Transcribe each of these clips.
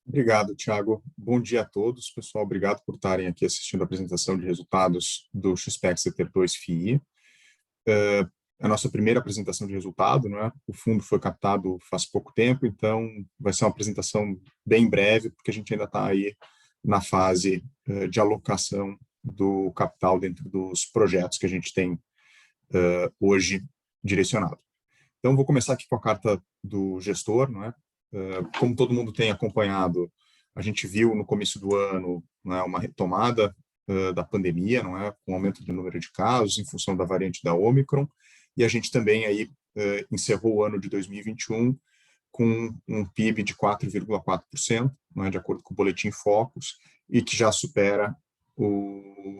Obrigado, Thiago. Bom dia a todos, pessoal. Obrigado por estarem aqui assistindo a apresentação de resultados do XPEC CT2 FII. A nossa primeira apresentação de resultado, né? O fundo foi captado faz pouco tempo, então vai ser uma apresentação bem breve, porque a gente ainda está aí na fase de alocação do capital dentro dos projetos que a gente tem hoje direcionado. Então, vou começar aqui com a carta do gestor, não é? Como todo mundo tem acompanhado, a gente viu no começo do ano, né, uma retomada da pandemia, não é, com aumento do número de casos em função da variante da Omicron, e a gente também aí encerrou o ano de 2021 com um PIB de 4,4%, não é, de acordo com o Boletim Focus, e que já supera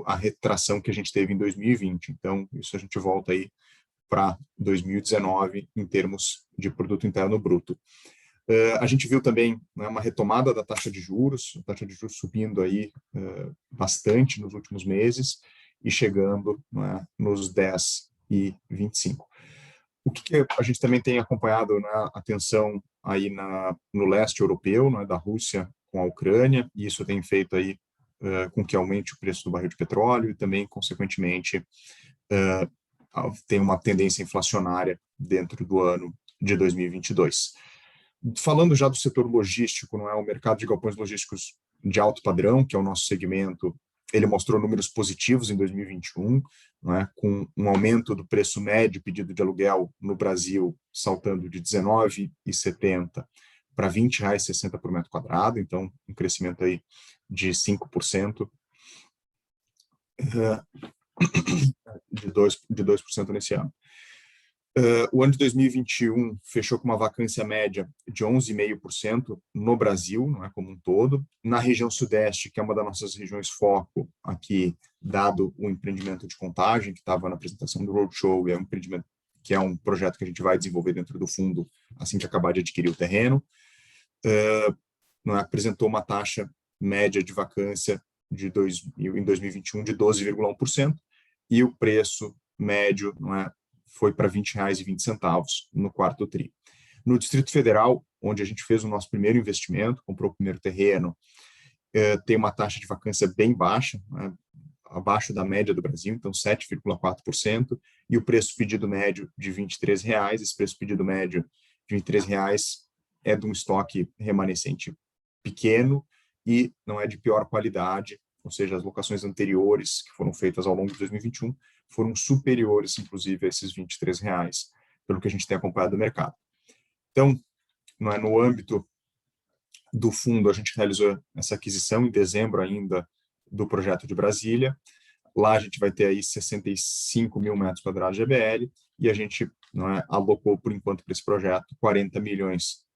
a retração que a gente teve em 2020. Então, isso a gente volta aí para 2019 em termos de produto interno bruto. A gente viu também, né, uma retomada da taxa de juros, a taxa de juros subindo aí bastante nos últimos meses e chegando, né, nos 10 e 25. O que a gente também tem acompanhado, né, a tensão aí no leste europeu, né, da Rússia com a Ucrânia, e isso tem feito aí com que aumente o preço do barril de petróleo e também, consequentemente, tem uma tendência inflacionária dentro do ano de 2022. Falando já do setor logístico, não é, o mercado de galpões logísticos de alto padrão, que é o nosso segmento, ele mostrou números positivos em 2021, não é, com um aumento do preço médio pedido de aluguel no Brasil saltando de R$19,70 para R$20,60 por metro quadrado, então um crescimento aí de 5%, de 2% nesse ano. O ano de 2021 fechou com uma vacância média de 11,5% no Brasil, não é, como um todo. Na região sudeste, que é uma das nossas regiões foco aqui, dado o empreendimento de Contagem, que estava na apresentação do Roadshow, é um empreendimento que é um projeto que a gente vai desenvolver dentro do fundo assim que acabar de adquirir o terreno, não é, apresentou uma taxa média de vacância em 2021 de 12,1%, e o preço médio, não é, foi para R$20,20 no quarto tri. No Distrito Federal, onde a gente fez o nosso primeiro investimento, comprou o primeiro terreno, tem uma taxa de vacância bem baixa, né, abaixo da média do Brasil, então 7,4%, e o preço pedido médio de R$23. Esse preço pedido médio de R$23 é de um estoque remanescente pequeno e não é de pior qualidade, ou seja, as locações anteriores que foram feitas ao longo de 2021 foram superiores, inclusive, a esses R$23, pelo que a gente tem acompanhado do mercado. Então, não é, no âmbito do fundo, a gente realizou essa aquisição em dezembro ainda do projeto de Brasília. Lá a gente vai ter aí 65 mil metros quadrados de GBL e a gente, não é, alocou, por enquanto, para esse projeto R$40 milhões.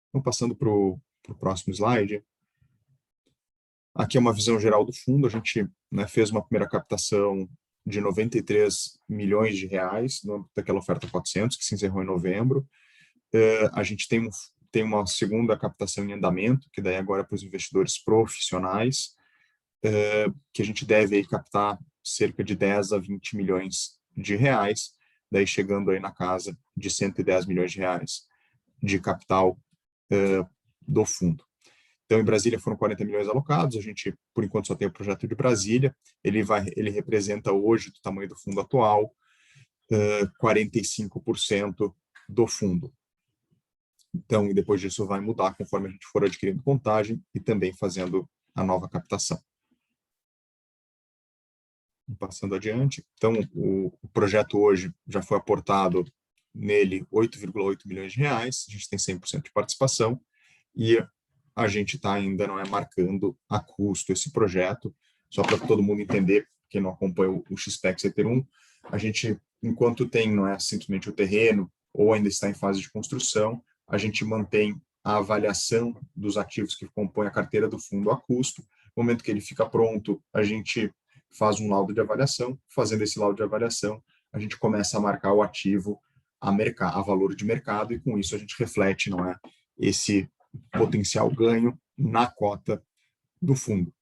Então, passando para o próximo slide. Aqui é uma visão geral do fundo. A gente, né, fez uma primeira captação de R$93 milhões no âmbito daquela oferta 400, que se encerrou em novembro. A gente tem uma segunda captação em andamento, que daí agora é para os investidores profissionais, que a gente deve aí captar cerca de 10 a 20 milhões de reais, daí chegando aí na casa de 110 milhões de reais de capital do fundo. Então, em Brasília foram 40 milhões alocados, a gente, por enquanto, só tem o projeto de Brasília, ele representa hoje, do tamanho do fundo atual, 45% do fundo. Então, e depois disso vai mudar conforme a gente for adquirindo Contagem e também fazendo a nova captação. Passando adiante, então, o projeto hoje já foi aportado nele 8,8 milhões de reais, a gente tem 100% de participação, e a gente está ainda, não é, marcando a custo esse projeto, só para todo mundo entender, quem não acompanha o XPEC CT1, a gente, enquanto tem, não é simplesmente o terreno, ou ainda está em fase de construção, a gente mantém a avaliação dos ativos que compõem a carteira do fundo a custo. No momento que ele fica pronto, a gente faz um laudo de avaliação. Fazendo esse laudo de avaliação, a gente começa a marcar o ativo a valor de mercado, e com isso a gente reflete, não é, esse potencial ganho na cota do fundo.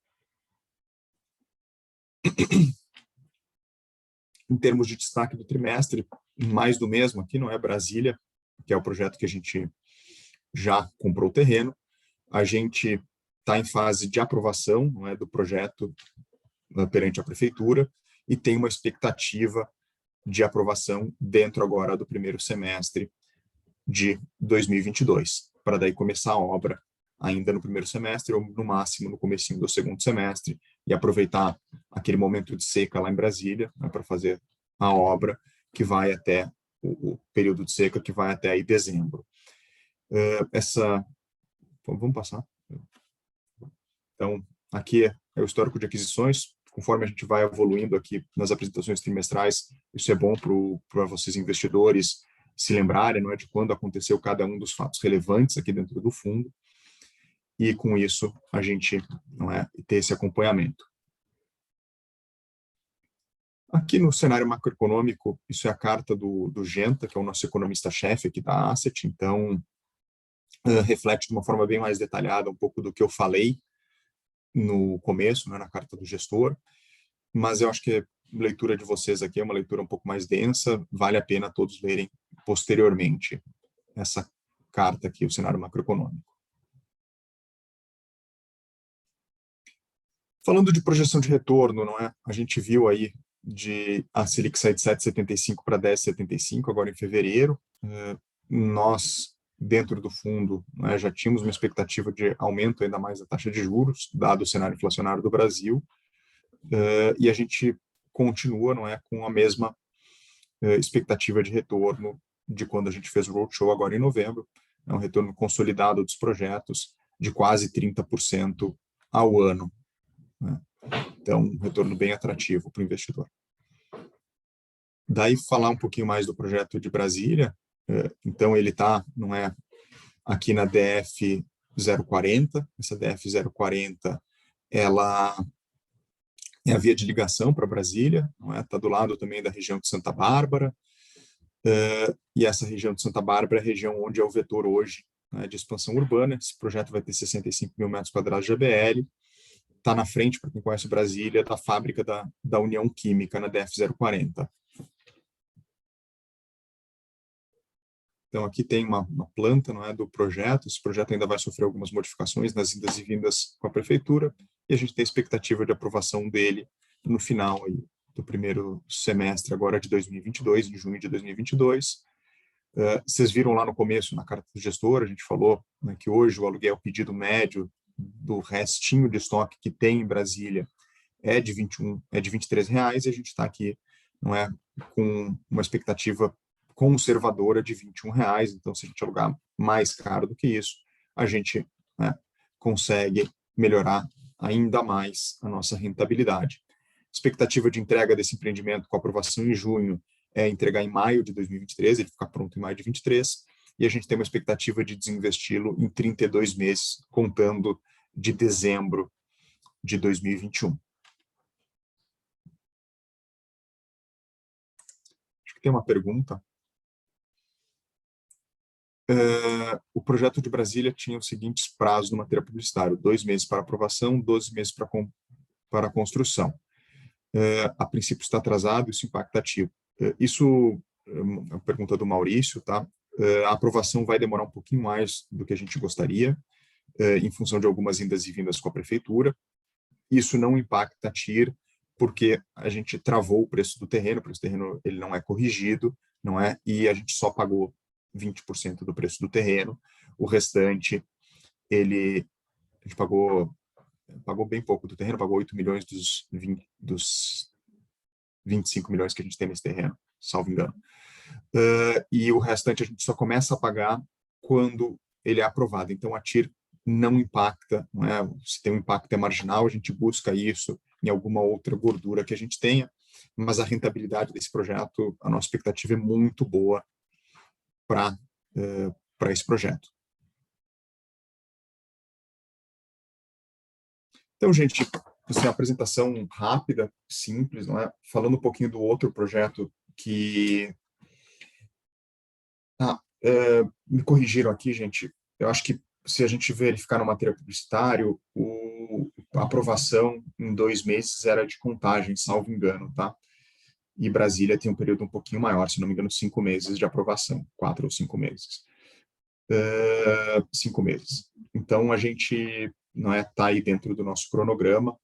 Em termos de destaque do trimestre, mais do mesmo aqui, não é, Brasília, que é o projeto que a gente já comprou o terreno, a gente está em fase de aprovação, não é, do projeto perante a prefeitura e tem uma expectativa de aprovação dentro agora do primeiro semestre de 2022, para daí começar a obra ainda no primeiro semestre ou no máximo no comecinho do segundo semestre e aproveitar aquele momento de seca lá em Brasília, né, para fazer a obra que vai até o período de seca que vai até aí dezembro. Vamos passar. Então, aqui é o histórico de aquisições. Conforme a gente vai evoluindo aqui nas apresentações trimestrais, isso é bom para vocês investidores se lembrarem, não é, de quando aconteceu cada um dos fatos relevantes aqui dentro do fundo, e com isso a gente, não é, ter esse acompanhamento. Aqui no cenário macroeconômico, isso é a carta do Genta, que é o nosso economista-chefe aqui da Asset, então reflete de uma forma bem mais detalhada um pouco do que eu falei no começo, né, na carta do gestor, mas eu acho que a leitura de vocês aqui é uma leitura um pouco mais densa, vale a pena todos lerem posteriormente essa carta aqui, o cenário macroeconômico. Falando de projeção de retorno, não é? A gente viu aí a Selic sair de 7,75 para 10,75 agora em fevereiro. Nós, dentro do fundo, né, já tínhamos uma expectativa de aumento ainda mais da taxa de juros, dado o cenário inflacionário do Brasil, e a gente continua, não é, com a mesma expectativa de retorno de quando a gente fez o roadshow agora em novembro, é um retorno consolidado dos projetos de quase 30% ao ano, né? Então, um retorno bem atrativo para o investidor. Daí, falar um pouquinho mais do projeto de Brasília. Então, ele está, não é, aqui na DF 040. Essa DF 040, ela é a via de ligação para Brasília, não é? Está do lado também da região de Santa Bárbara, e essa região de Santa Bárbara é a região onde é o vetor hoje, né, de expansão urbana. Esse projeto vai ter 65 mil metros quadrados de ABL, está na frente, para quem conhece Brasília, da fábrica da União Química, na DF 040. Então, aqui tem uma planta, não é, do projeto. Esse projeto ainda vai sofrer algumas modificações nas idas e vindas com a prefeitura, e a gente tem expectativa de aprovação dele no final aí do primeiro semestre agora de 2022, em junho de 2022. Vocês viram lá no começo, na carta do gestor, a gente falou, né, que hoje o aluguel pedido médio do restinho de estoque que tem em Brasília é de R$23, e a gente está aqui, não é, com uma expectativa conservadora de R$21. Então, se a gente alugar mais caro do que isso, a gente, né, consegue melhorar ainda mais a nossa rentabilidade. Expectativa de entrega desse empreendimento com aprovação em junho é entregar em maio de 2023, ele ficar pronto em maio de 2023, e a gente tem uma expectativa de desinvesti-lo em 32 meses, contando de dezembro de 2021. Acho que tem uma pergunta. O projeto de Brasília tinha os seguintes prazos no material publicitário: 2 meses para aprovação, 12 meses para construção. A princípio está atrasado, isso impacta ativo. Isso é uma pergunta do Maurício, tá? A aprovação vai demorar um pouquinho mais do que a gente gostaria, em função de algumas indas e vindas com a prefeitura. Isso não impacta a TIR, porque a gente travou o preço do terreno, o preço do terreno ele não é corrigido, não é? E a gente só pagou 20% do preço do terreno, o restante, a gente pagou bem pouco do terreno, pagou 8 milhões dos 25 milhões que a gente tem nesse terreno, salvo engano. E o restante a gente só começa a pagar quando ele é aprovado. Então, a TIR não impacta, não é? Se tem um impacto é marginal, a gente busca isso em alguma outra gordura que a gente tenha, mas a rentabilidade desse projeto, a nossa expectativa é muito boa para esse projeto. Então, gente, assim, a apresentação rápida, simples, não é? Falando um pouquinho do outro projeto que... me corrigiram aqui, gente. Eu acho que se a gente verificar no material publicitário, a aprovação em 2 meses era de contagem, salvo engano, tá? E Brasília tem um período um pouquinho maior, se não me engano, 5 meses de aprovação, 4 ou 5 meses. 5 meses. Então, a gente não está aí dentro do nosso cronograma,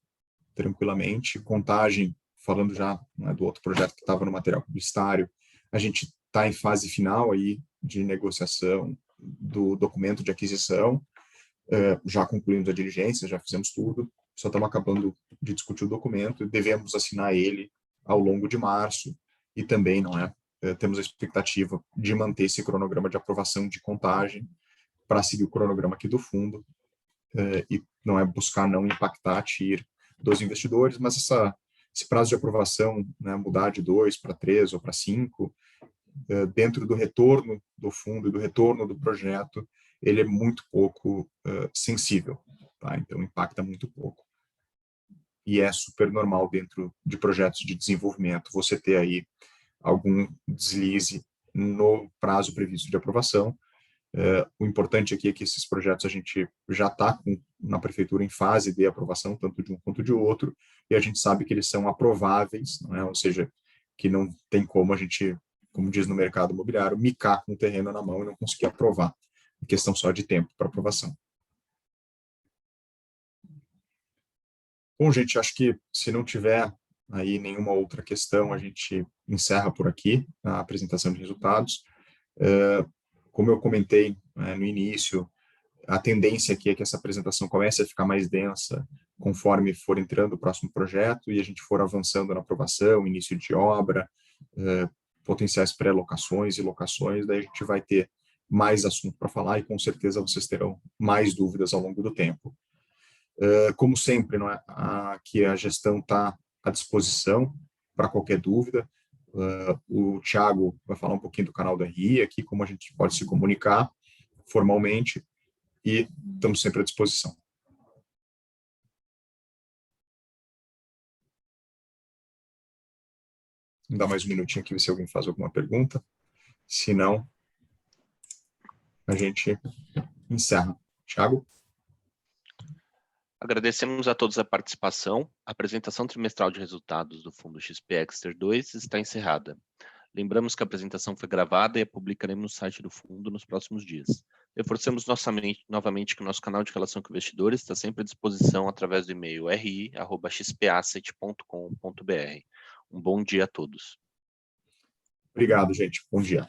tranquilamente. Contagem, falando já, né, do outro projeto que estava no material publicitário, a gente está em fase final aí de negociação do documento de aquisição, já concluímos a diligência, já fizemos tudo, só estamos acabando de discutir o documento e devemos assinar ele ao longo de março e também, não é, temos a expectativa de manter esse cronograma de aprovação de contagem para seguir o cronograma aqui do fundo e não é buscar não impactar a TIR dos investidores, mas esse prazo de aprovação, né, mudar de 2 para 3 ou para 5, dentro do retorno do fundo e do retorno do projeto, ele é muito pouco sensível, tá? Então impacta muito pouco. E é super normal dentro de projetos de desenvolvimento você ter aí algum deslize no prazo previsto de aprovação. O importante aqui é que esses projetos a gente já está na prefeitura em fase de aprovação, tanto de um quanto de outro, e a gente sabe que eles são aprováveis, não é? Ou seja, que não tem como a gente, como diz no mercado imobiliário, micar com o terreno na mão e não conseguir aprovar. É questão só de tempo para aprovação. Bom, gente, acho que se não tiver aí nenhuma outra questão, a gente encerra por aqui a apresentação de resultados. Como eu comentei no início, a tendência aqui é que essa apresentação comece a ficar mais densa conforme for entrando o próximo projeto e a gente for avançando na aprovação, início de obra, potenciais pré-locações e locações, daí a gente vai ter mais assunto para falar e com certeza vocês terão mais dúvidas ao longo do tempo. Como sempre, não é? Aqui a gestão está à disposição para qualquer dúvida. O Thiago vai falar um pouquinho do canal da RI aqui, como a gente pode se comunicar formalmente, e estamos sempre à disposição. Vou dar mais um minutinho aqui, ver se alguém faz alguma pergunta. Se não, a gente encerra. Thiago? Agradecemos a todos a participação. A apresentação trimestral de resultados do Fundo XP Exter 2 está encerrada. Lembramos que a apresentação foi gravada e a publicaremos no site do fundo nos próximos dias. Reforçamos novamente que o nosso canal de relação com investidores está sempre à disposição através do e-mail ri@xpasset.com.br. Um bom dia a todos. Obrigado, gente. Bom dia.